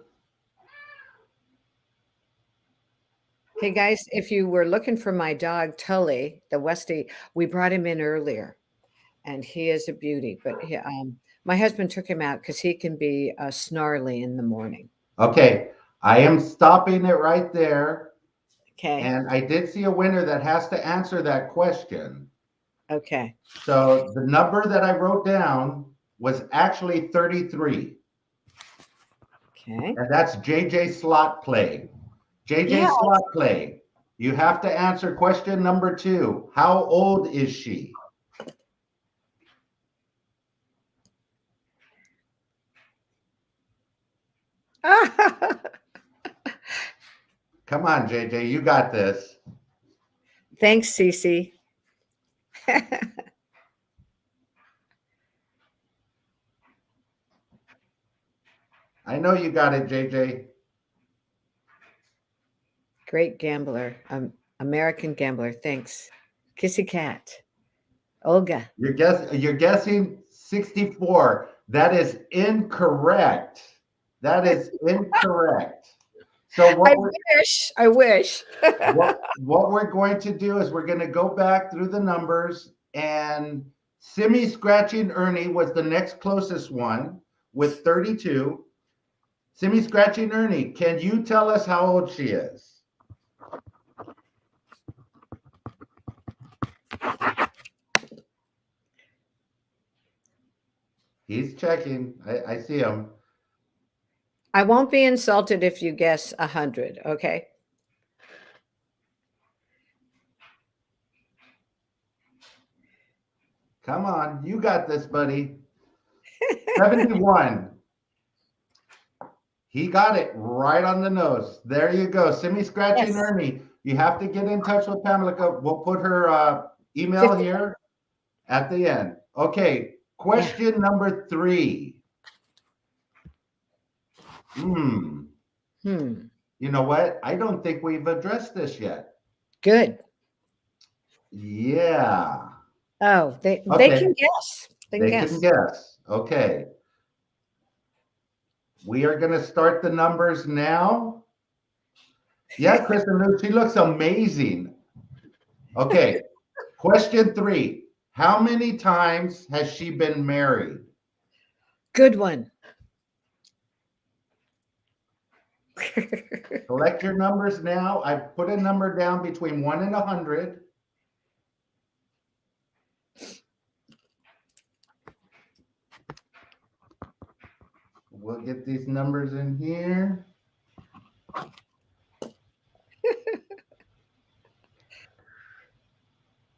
Hey guys, if you were looking for my dog Tully, the Westie, we brought him in earlier, and he is a beauty. But my husband took him out because he can be snarly in the morning. Okay, I am stopping it right there. Okay. And I did see a winner that has to answer that question. Okay. So the number that I wrote down was actually 33. Okay. And that's JJ Slot Play. JJ Slot Play. You have to answer question number 2. How old is she? Come on, JJ, you got this. Thanks, Cece. I know you got it, JJ. Great gambler, American gambler. Thanks, Kissy Cat. Olga. You're guessing 64. That is incorrect. That is incorrect. So I wish. what we're going to do is we're going to go back through the numbers, and Simi Scratching Ernie was the next closest one with 32. Simi Scratching Ernie, can you tell us how old she is? He's checking. I see him. I won't be insulted if you guess 100, okay? Come on, you got this, buddy. 71. He got it right on the nose. There you go. Simi Scratching Yes. Ernie. You have to get in touch with Pamela. We'll put her email 50. here at the end. Okay, question number 3. You know what? I don't think we've addressed this yet. Good. Yeah. Oh, they can guess. They can guess. Okay. We are going to start the numbers now. Yeah, Kristen Lou, she looks amazing. Okay. Question 3. How many times has she been married? Good one. Select your numbers now. I've put a number down between 1 and 100. We'll get these numbers in here.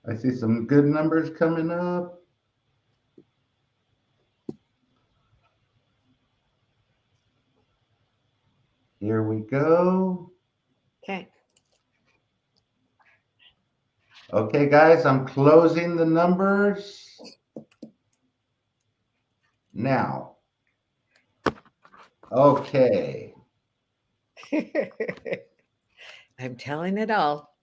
I see some good numbers coming up. Here we go. Okay. Okay, guys, I'm closing the numbers now. Okay. I'm telling it all.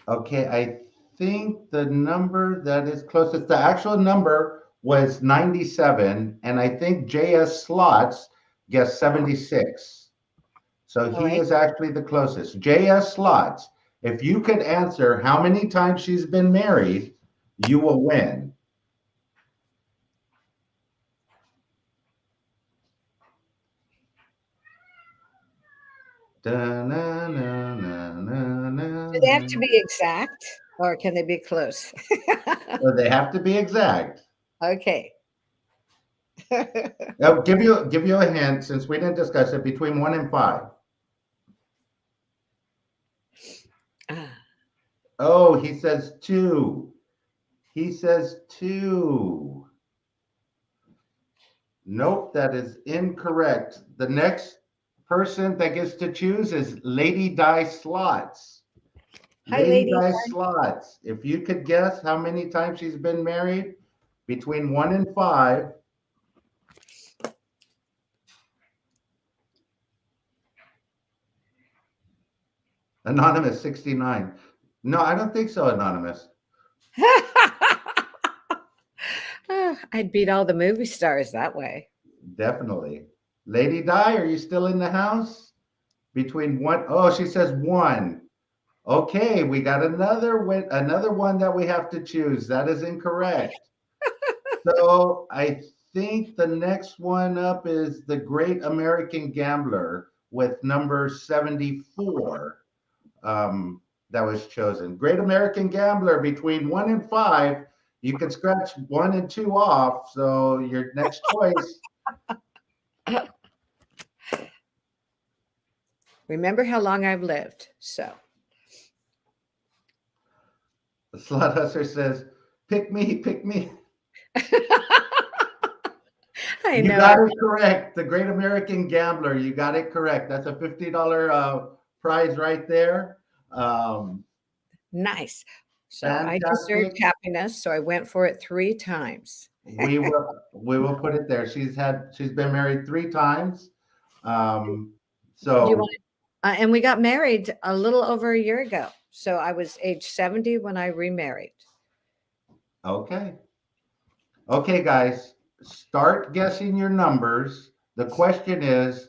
Okay, I think the number that is closest, the actual number was 97, and I think JS Slots guessed 76. So he is actually the closest. JS Slots, if you could answer how many times she's been married, you will win. Do they have to be exact, or can they be close? So they have to be exact. Okay. I'll give you a hint, since we didn't discuss it, between 1 and 5. Oh, he says 2. He says 2. Nope, that is incorrect. The next person that gets to choose is Lady Di Slots. Hi, Lady Di Slots. If you could guess how many times she's been married, between 1 and 5. Anonymous 69. No, I don't think so, Anonymous. I'd beat all the movie stars that way. Definitely. Lady Di, are you still in the house? Between 1. Oh, she says 1. Okay, we got another one that we have to choose. That is incorrect. So I think the next one up is the Great American Gambler with number 74. That was chosen. Great American Gambler, between 1 and 5. You can scratch 1 and 2 off. So your next choice. Remember how long I've lived. So. The Slot Hustler says, pick me, pick me. I know. You got it correct. The Great American Gambler. You got it correct. That's a $50 prize right there. Nice. So fantastic. I deserved happiness, so I went for it 3 times. we will put it there. She's been married 3 times. So and we got married a little over a year ago. So I was age 70 when I remarried. Okay. Okay, guys, start guessing your numbers. The question is,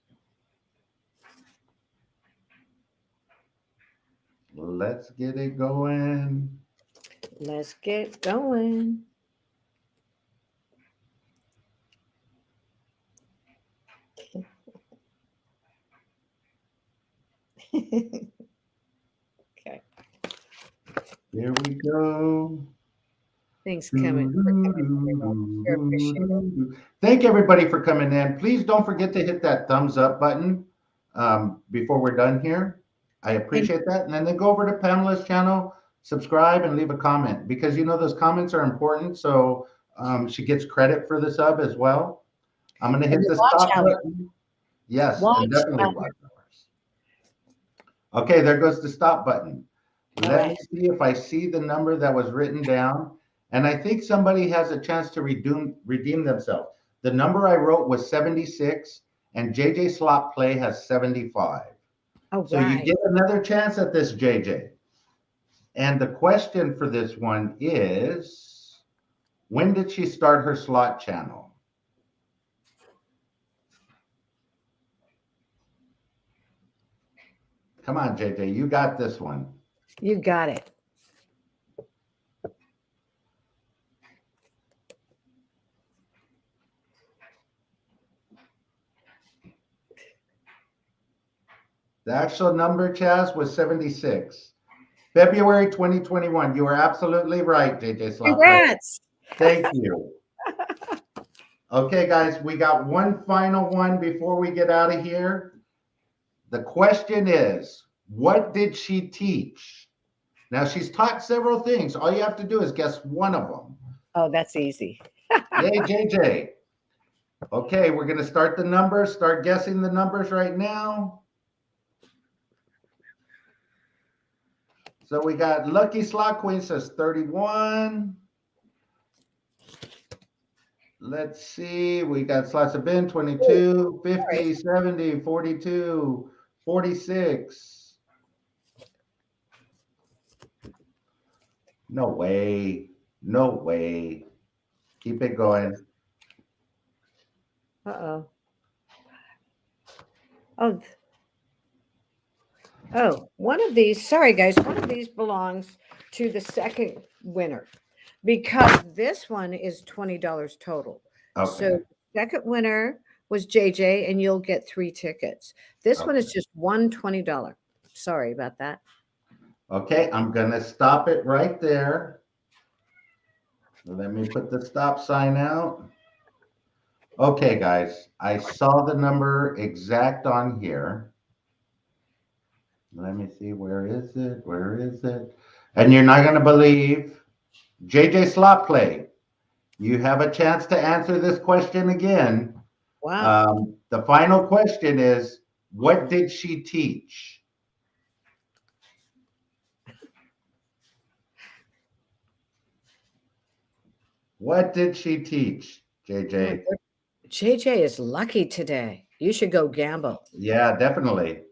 Let's get it going. Let's get going. Okay. Here we go. Things coming. Sure appreciate it. Thank everybody for coming in. Please don't forget to hit that thumbs up button before we're done here. I appreciate that. And then go over to Pamela's channel, subscribe, and leave a comment because those comments are important. So she gets credit for the sub as well. I'm going to hit the stop button. Yes, and definitely watch hours. Okay, there goes the stop button. Let me see if I see the number that was written down. And I think somebody has a chance to redeem themselves. The number I wrote was 76, and JJ Slot Play has 75. Oh, so you get another chance at this, JJ. And the question for this one is, when did she start her slot channel? Come on, JJ, you got this one. You got it. The actual number, Chaz, was 76. February 2021. You are absolutely right, JJ Slot. Congrats. Thank you. Okay, guys, we got one final one before we get out of here. The question is, what did she teach? Now, she's taught several things. All you have to do is guess one of them. Oh, that's easy. Yay, JJ. Okay, we're going to start the numbers. Start guessing the numbers right now. So we got Lucky Slot Queen says 31. Let's see. We got Slots of Ben 22, 50, 70, 42, 46. No way. No way. Keep it going. Uh-oh. Oh, one of these, sorry guys, one of these belongs to the second winner because this one is $20 total. Okay. So second winner was JJ and you'll get 3 tickets. This one is just $120. Sorry about that. Okay, I'm going to stop it right there. Let me put the stop sign out. Okay, guys, I saw the number exact on here. Let me see, where is it? Where is it? And you're not going to believe, JJ Slot Play, you have a chance to answer this question again. Wow. The final question is, what did she teach? What did she teach, JJ? JJ is lucky today. You should go gamble. Yeah, definitely.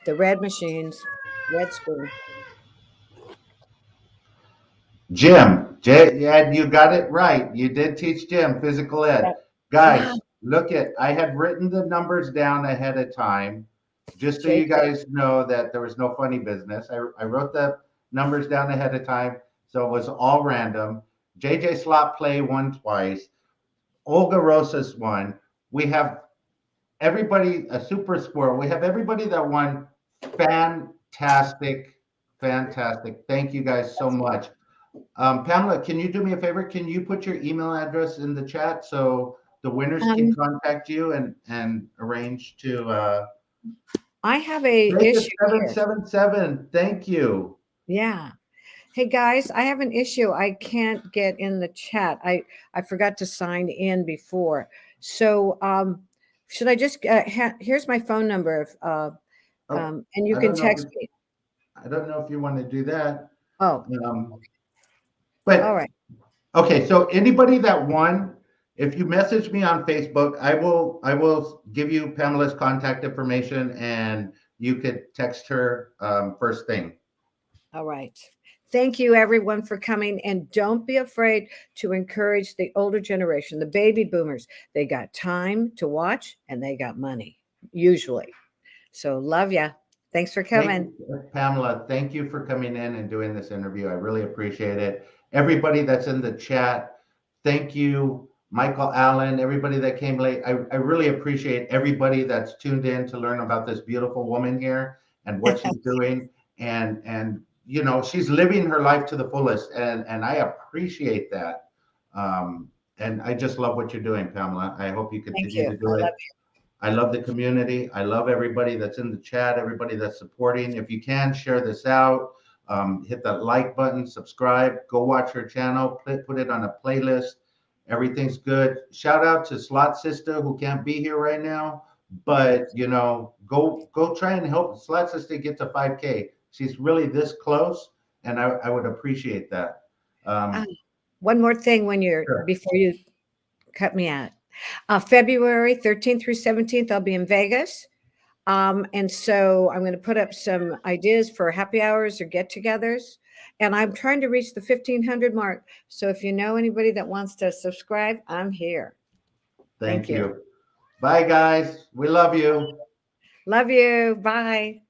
The red machines, red screen. Gym. Yeah, you got it right. You did teach gym, physical ed. Guys, look I had written the numbers down ahead of time, just so you guys know that there was no funny business. I wrote the numbers down ahead of time, so it was all random. JJ Slot Play won twice. Olga Rosas won. We have everybody, a super squirrel. We have everybody that won. Fantastic. Thank you guys so much. Pamela, can you do me a favor? Can you put your email address in the chat so the winners can contact you and arrange to I have a issue 777. Thank you. Yeah. Hey guys, I have an issue. I can't get in the chat. I forgot to sign in before. So should I just here's my phone number and you can text me. I don't know if you want to do that. Oh. But all right. Okay, so anybody that won, if you message me on Facebook, I will give you Pamela's contact information and you could text her first thing. All right. Thank you everyone for coming, and don't be afraid to encourage the older generation, the baby boomers. They got time to watch and they got money, usually. So love ya. Thanks for coming. Pamela, thank you for coming in and doing this interview. I really appreciate it. Everybody that's in the chat, thank you. Michael Allen, everybody that came late. I really appreciate everybody that's tuned in to learn about this beautiful woman here and what she's doing. And you know, she's living her life to the fullest. And I appreciate that. And I just love what you're doing, Pamela. I hope you continue to do it. I love the community. I love everybody that's in the chat, everybody that's supporting. If you can, share this out. Hit that like button, subscribe, go watch her channel, put it on a playlist. Everything's good. Shout out to Slot Sister who can't be here right now, but you know, go try and help Slot Sister get to 5K. She's really this close, and I would appreciate that. One more thing before you cut me out. February 13th through 17th, I'll be in Vegas. And so I'm going to put up some ideas for happy hours or get-togethers. And I'm trying to reach the 1,500 mark. So if you know anybody that wants to subscribe, I'm here. Thank you. Bye, guys. We love you. Love you. Bye.